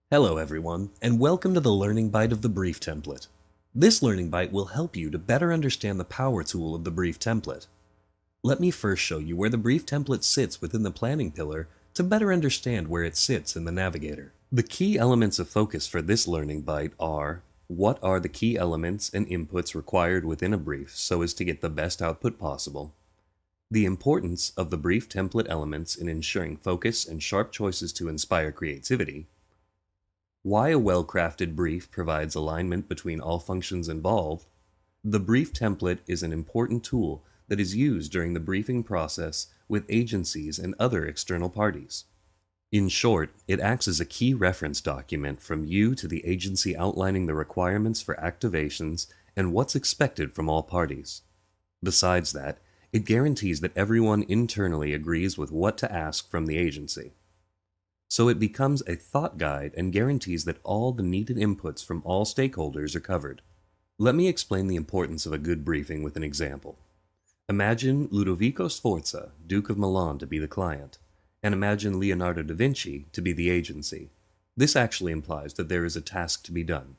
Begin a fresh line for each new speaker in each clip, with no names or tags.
Hello everyone, and welcome to the Learning Bite of the Brief Template. This Learning Bite will help you to better understand the power tool of the Brief Template. Let me first show you where the Brief Template sits within the planning pillar to better understand where it sits in the Navigator. The key elements of focus for this Learning Bite are: what are the key elements and inputs required within a brief so as to get the best output possible? The importance of the Brief Template elements in ensuring focus and sharp choices to inspire creativity. Why a well-crafted brief provides alignment between all functions involved. The brief template is an important tool that is used during the briefing process with agencies and other external parties. In short, it acts as a key reference document from you to the agency, outlining the requirements for activations and what's expected from all parties. Besides that, it guarantees that everyone internally agrees with what to ask from the agency. So it becomes a thought guide and guarantees that all the needed inputs from all stakeholders are covered. Let me explain the importance of a good briefing with an example. Imagine Ludovico Sforza, Duke of Milan, to be the client, and imagine Leonardo da Vinci to be the agency. This actually implies that there is a task to be done,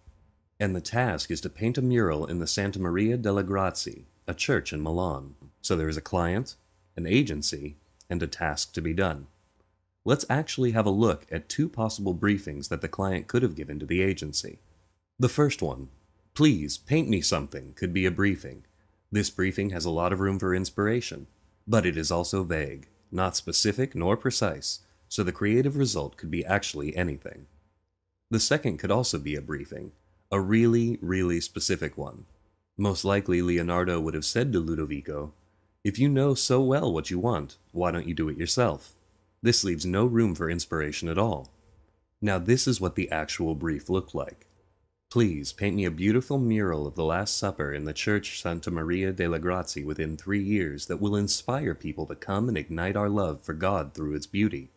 and the task is to paint a mural in the Santa Maria delle Grazie, a church in Milan. So there is a client, an agency, and a task to be done. Let's actually have a look at two possible briefings that the client could have given to the agency. The first one, "Please paint me something," could be a briefing. This briefing has a lot of room for inspiration, but it is also vague, not specific nor precise, so the creative result could be actually anything. The second could also be a briefing, a really specific one. Most likely Leonardo would have said to Ludovico, "If you know so well what you want, why don't you do it yourself?" This leaves no room for inspiration at all. Now this is what the actual brief looked like. "Please paint me a beautiful mural of the Last Supper in the church Santa Maria delle Grazie within 3 years that will inspire people to come and ignite our love for God through its beauty."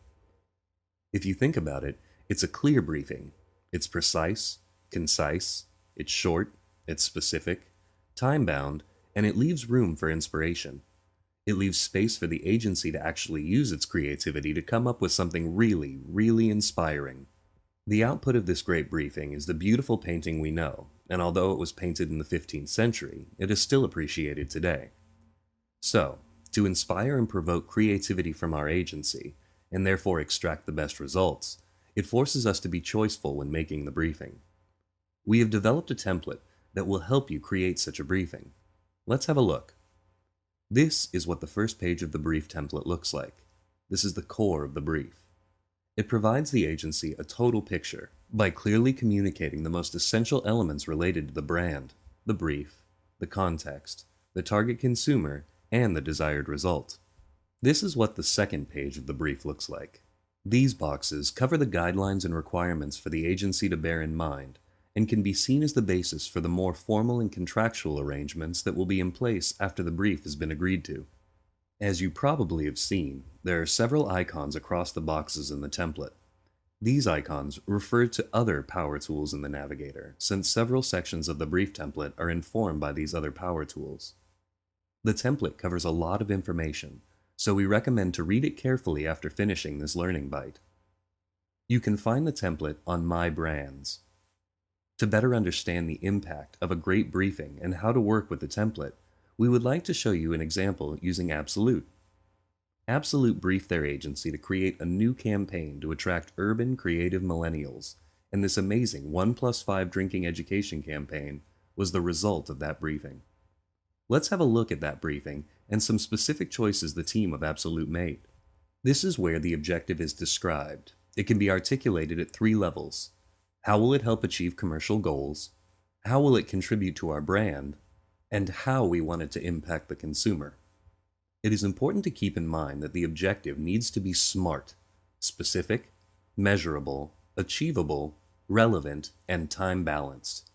If you think about it, it's a clear briefing. It's precise, concise, it's short, it's specific, time-bound, and it leaves room for inspiration. It leaves space for the agency to actually use its creativity to come up with something really inspiring. The output of this great briefing is the beautiful painting we know, and although it was painted in the 15th century, it is still appreciated today. So, to inspire and provoke creativity from our agency, and therefore extract the best results, it forces us to be choiceful when making the briefing. We have developed a template that will help you create such a briefing. Let's have a look. This is what the first page of the brief template looks like. This is the core of the brief. It provides the agency a total picture by clearly communicating the most essential elements related to the brand, the brief, the context, the target consumer, and the desired result. This is what the second page of the brief looks like. These boxes cover the guidelines and requirements for the agency to bear in mind, and can be seen as the basis for the more formal and contractual arrangements that will be in place after the brief has been agreed to. As you probably have seen, there are several icons across the boxes in the template. These icons refer to other power tools in the Navigator, since several sections of the brief template are informed by these other power tools. The template covers a lot of information, so we recommend to read it carefully after finishing this learning bite. You can find the template on My Brands. To better understand the impact of a great briefing and how to work with the template, we would like to show you an example using Absolute. Absolute briefed their agency to create a new campaign to attract urban creative millennials, and this amazing 1+5 drinking education campaign was the result of that briefing. Let's have a look at that briefing and some specific choices the team of Absolute made. This is where the objective is described. It can be articulated at 3 levels. How will it help achieve commercial goals? How will it contribute to our brand? And how we want it to impact the consumer. It is important to keep in mind that the objective needs to be SMART, specific, measurable, achievable, relevant, and time-balanced.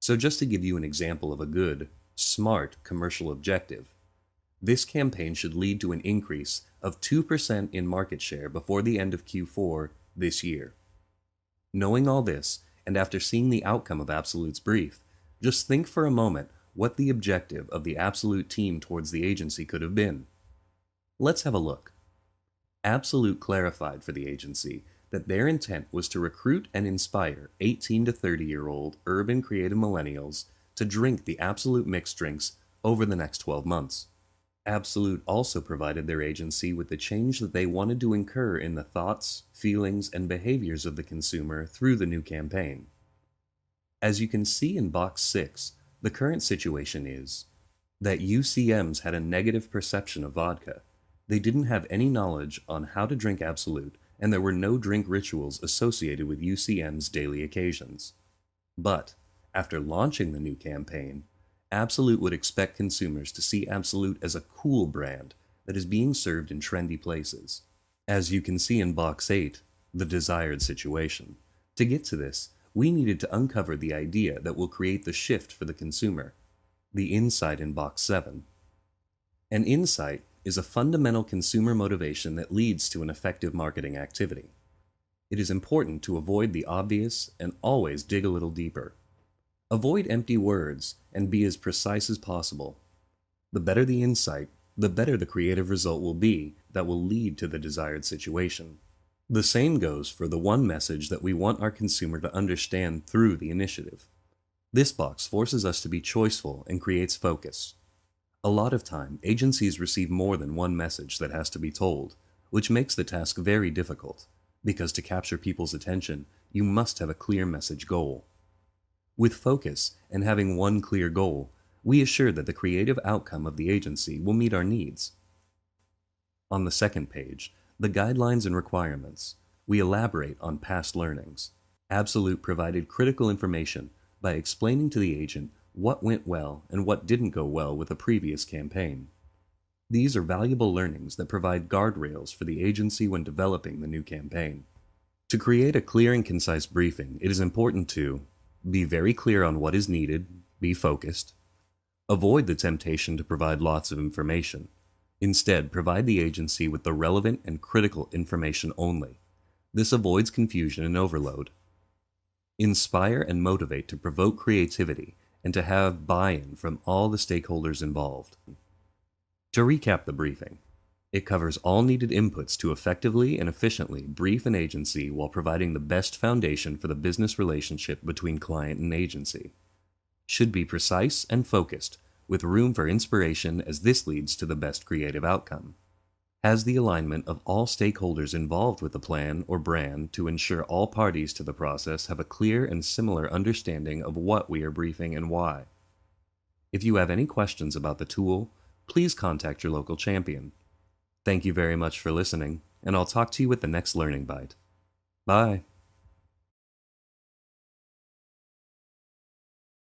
So just to give you an example of a good, SMART commercial objective, this campaign should lead to an increase of 2% in market share before the end of Q4 this year. Knowing all this, and after seeing the outcome of Absolute's brief, just think for a moment what the objective of the Absolute team towards the agency could have been. Let's have a look. Absolute clarified for the agency that their intent was to recruit and inspire 18 to 30-year-old urban creative millennials to drink the Absolute mixed drinks over the next 12 months. Absolute also provided their agency with the change that they wanted to incur in the thoughts, feelings, and behaviors of the consumer through the new campaign. As you can see in box 6, the current situation is that UCMs had a negative perception of vodka. They didn't have any knowledge on how to drink Absolute, and there were no drink rituals associated with UCM's daily occasions. But, after launching the new campaign, Absolute would expect consumers to see Absolute as a cool brand that is being served in trendy places. As you can see in box 8, the desired situation. To get to this, we needed to uncover the idea that will create the shift for the consumer, the insight in box 7. An insight is a fundamental consumer motivation that leads to an effective marketing activity. It is important to avoid the obvious and always dig a little deeper. Avoid empty words and be as precise as possible. The better the insight, the better the creative result will be that will lead to the desired situation. The same goes for the one message that we want our consumer to understand through the initiative. This box forces us to be choiceful and creates focus. A lot of time, agencies receive more than one message that has to be told, which makes the task very difficult, because to capture people's attention, you must have a clear message goal. With focus and having one clear goal, we assure that the creative outcome of the agency will meet our needs. On the second page, the guidelines and requirements, we elaborate on past learnings. Absolute provided critical information by explaining to the agent what went well and what didn't go well with a previous campaign. These are valuable learnings that provide guardrails for the agency when developing the new campaign. To create a clear and concise briefing, it is important to be very clear on what is needed, be focused, avoid the temptation to provide lots of information. Instead, provide the agency with the relevant and critical information only. This avoids confusion and overload. Inspire and motivate to provoke creativity and to have buy-in from all the stakeholders involved. To recap the briefing, it covers all needed inputs to effectively and efficiently brief an agency while providing the best foundation for the business relationship between client and agency. Should be precise and focused, with room for inspiration as this leads to the best creative outcome. Has the alignment of all stakeholders involved with the plan or brand to ensure all parties to the process have a clear and similar understanding of what we are briefing and why. If you have any questions about the tool, please contact your local champion. Thank you very much for listening, and I'll talk to you with the next Learning Bite. Bye.